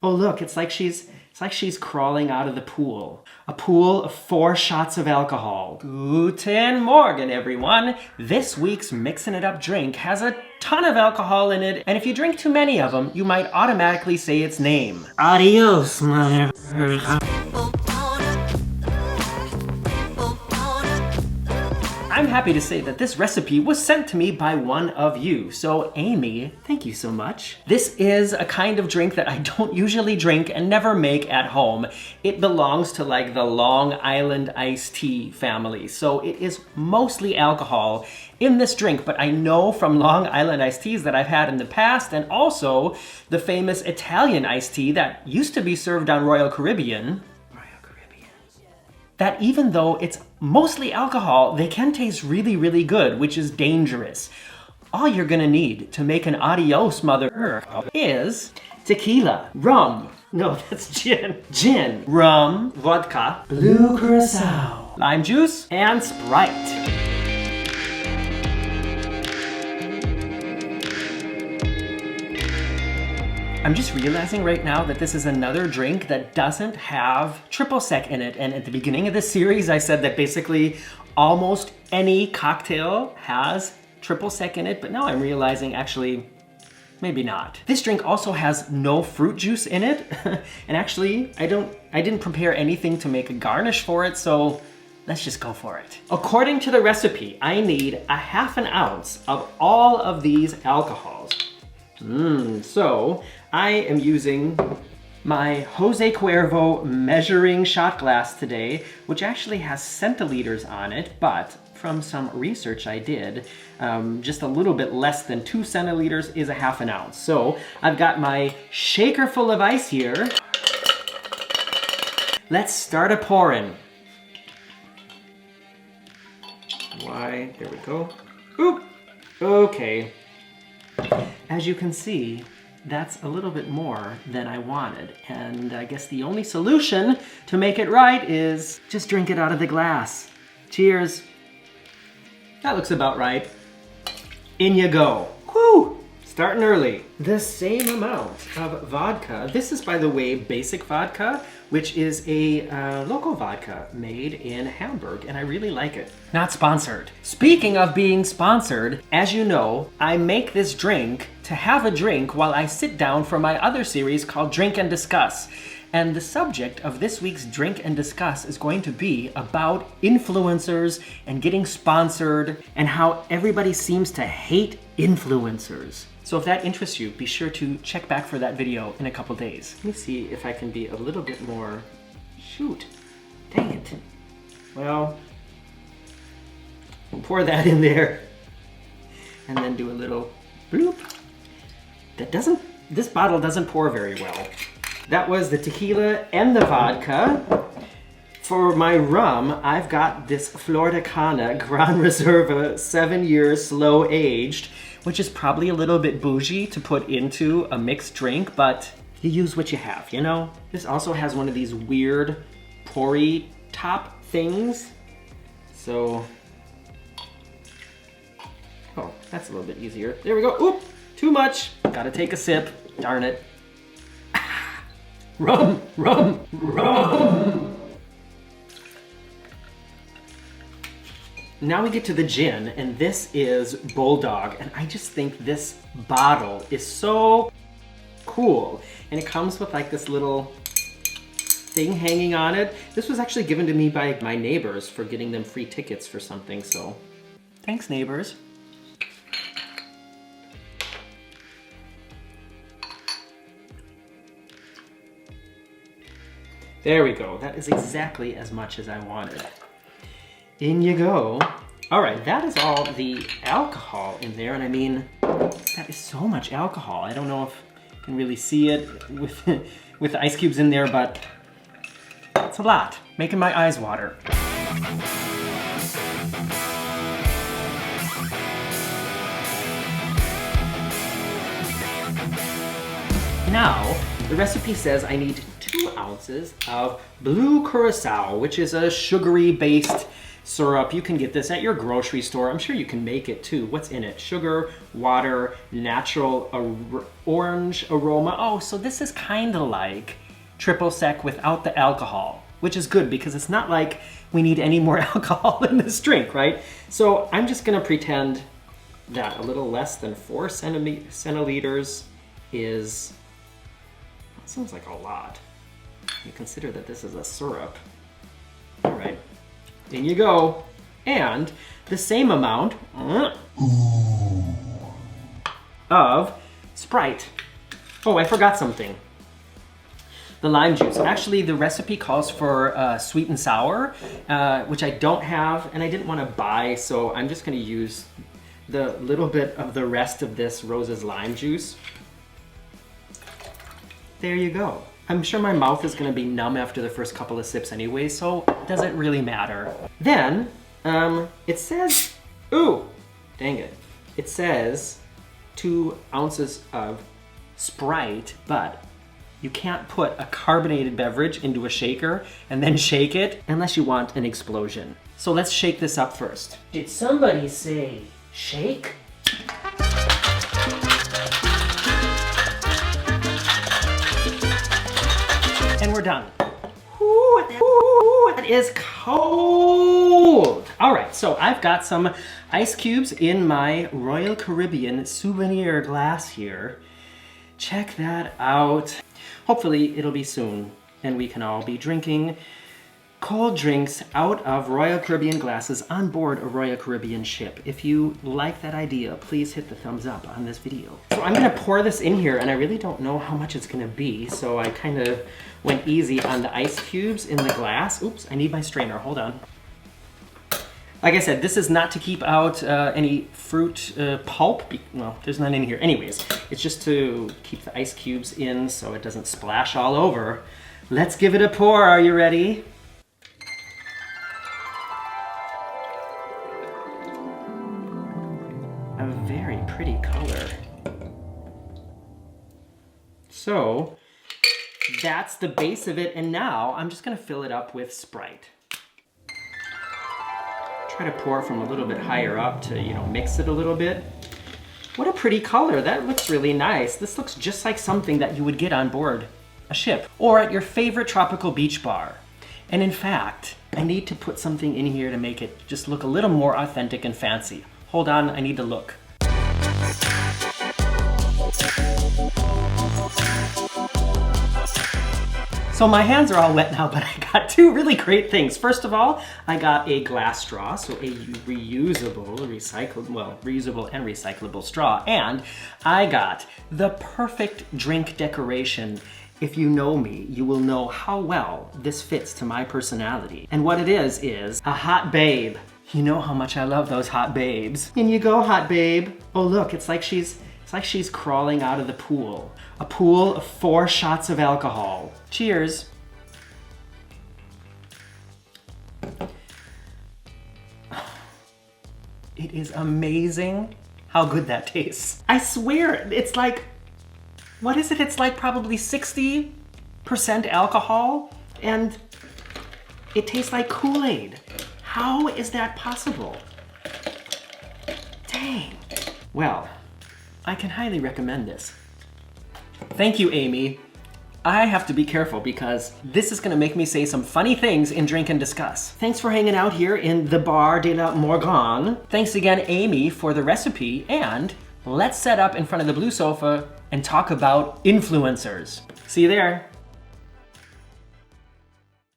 Oh look, it's like she's crawling out of the pool. A pool of 4 shots of alcohol. Guten Morgen, everyone. This week's Mixin' It Up drink has a ton of alcohol in it, and if you drink too many of them, you might automatically say its name. Adios, MotherF-er. I'm happy to say that this recipe was sent to me by one of you. So Amy, thank you so much. This is a kind of drink that I don't usually drink and never make at home. It belongs to like the Long Island iced tea family. So it is mostly alcohol in this drink, but I know from Long Island iced teas that I've had in the past, and also the famous Italian iced tea that used to be served on Royal Caribbean, that even though it's mostly alcohol, they can taste really, really good, which is dangerous. All you're gonna need to make an Adios MotherF-er is tequila, rum, no, that's gin, rum, vodka, Blue Curacao, lime juice, and Sprite. I'm just realizing right now that this is another drink that doesn't have triple sec in it. And at the beginning of this series, I said that basically almost any cocktail has triple sec in it, but now I'm realizing actually, maybe not. This drink also has no fruit juice in it. And actually, I didn't prepare anything to make a garnish for it, so let's just go for it. According to the recipe, I need a ½ ounce of all of these alcohols. So I am using my Jose Cuervo measuring shot glass today, which actually has centiliters on it, but from some research I did, just a little bit less than 2 centiliters is a ½ ounce. So I've got my shaker full of ice here. Let's start a pouring. Why, there we go. Oop, okay. As you can see, that's a little bit more than I wanted. And I guess the only solution to make it right is just drink it out of the glass. Cheers. That looks about right. In you go. Whew! Starting early. The same amount of vodka. This is, by the way, basic vodka, which is a local vodka made in Hamburg, and I really like it. Not sponsored. Speaking of being sponsored, as you know, I make this drink to have a drink while I sit down for my other series called Drink and Discuss. And the subject of this week's Drink and Discuss is going to be about influencers and getting sponsored and how everybody seems to hate influencers. So if that interests you, be sure to check back for that video in a couple days. Let me see if I can be a little bit more... Shoot. Dang it. Well, we'll pour that in there and then do a little bloop. This bottle doesn't pour very well. That was the tequila and the vodka. For my rum, I've got this Flor Cana Gran Reserva 7 years slow aged, which is probably a little bit bougie to put into a mixed drink, but you use what you have, you know? This also has one of these weird poury top things. So, oh, that's a little bit easier. There we go. Oop, too much. Gotta take a sip. Darn it. Rum, rum, rum. Now we get to the gin, and this is Bulldog, and I just think this bottle is so cool. And it comes with like this little thing hanging on it. This was actually given to me by my neighbors for getting them free tickets for something, so thanks, neighbors. There we go. That is exactly as much as I wanted. In you go. All right, that is all the alcohol in there, and I mean, that is so much alcohol. I don't know if you can really see it with the ice cubes in there, but it's a lot, making my eyes water. Now, the recipe says I need 2 ounces of Blue Curacao, which is a sugary-based syrup. You can get this at your grocery store. I'm sure you can make it too. What's in it? Sugar, water, natural orange aroma. Oh, so this is kind of like triple sec without the alcohol, which is good because it's not like we need any more alcohol in this drink, right? So I'm just gonna pretend that a little less than 4 centiliters is, that sounds like a lot. You consider that this is a syrup. All right, in you go. And the same amount of Sprite. Oh, I forgot something. The lime juice. Actually, the recipe calls for sweet and sour, which I don't have and I didn't want to buy, so I'm just going to use the little bit of the rest of this Rose's lime juice. There you go. I'm sure my mouth is going to be numb after the first couple of sips anyway, so it doesn't really matter. Then, it says, ooh, dang it. It says 2 ounces of Sprite, but you can't put a carbonated beverage into a shaker and then shake it unless you want an explosion. So let's shake this up first. Did somebody say shake? And we're done. Ooh, that is cold. All right, so I've got some ice cubes in my Royal Caribbean souvenir glass here. Check that out. Hopefully it'll be soon and we can all be drinking cold drinks out of Royal Caribbean glasses on board a Royal Caribbean ship. If you like that idea, please hit the thumbs up on this video. So I'm gonna pour this in here and I really don't know how much it's gonna be, so I kind of went easy on the ice cubes in the glass. Oops, I need my strainer, hold on. Like I said, this is not to keep out any fruit pulp. Well, there's none in here. Anyways, it's just to keep the ice cubes in so it doesn't splash all over. Let's give it a pour, are you ready? A very pretty color. So, that's the base of it, and now I'm just gonna fill it up with Sprite. Try to pour from a little bit higher up to, you know, mix it a little bit. What a pretty color, that looks really nice. This looks just like something that you would get on board a ship or at your favorite tropical beach bar. And in fact, I need to put something in here to make it just look a little more authentic and fancy. Hold on, I need to look. So my hands are all wet now, but I got 2 really great things. First of all, I got a glass straw, so a reusable and recyclable straw. And I got the perfect drink decoration. If you know me, you will know how well this fits to my personality. And what it is a hot babe. You know how much I love those hot babes. In you go, hot babe. Oh look, it's like she's crawling out of the pool. A pool of 4 shots of alcohol. Cheers. It is amazing how good that tastes. I swear, it's like, what is it? It's like probably 60% alcohol and it tastes like Kool-aid. How is that possible? Dang. Well, I can highly recommend this. Thank you, Amy. I have to be careful because this is gonna make me say some funny things in Drink and Discuss. Thanks for hanging out here in the Bar de la Morgane. Thanks again, Amy, for the recipe, and let's set up in front of the blue sofa and talk about influencers. See you there.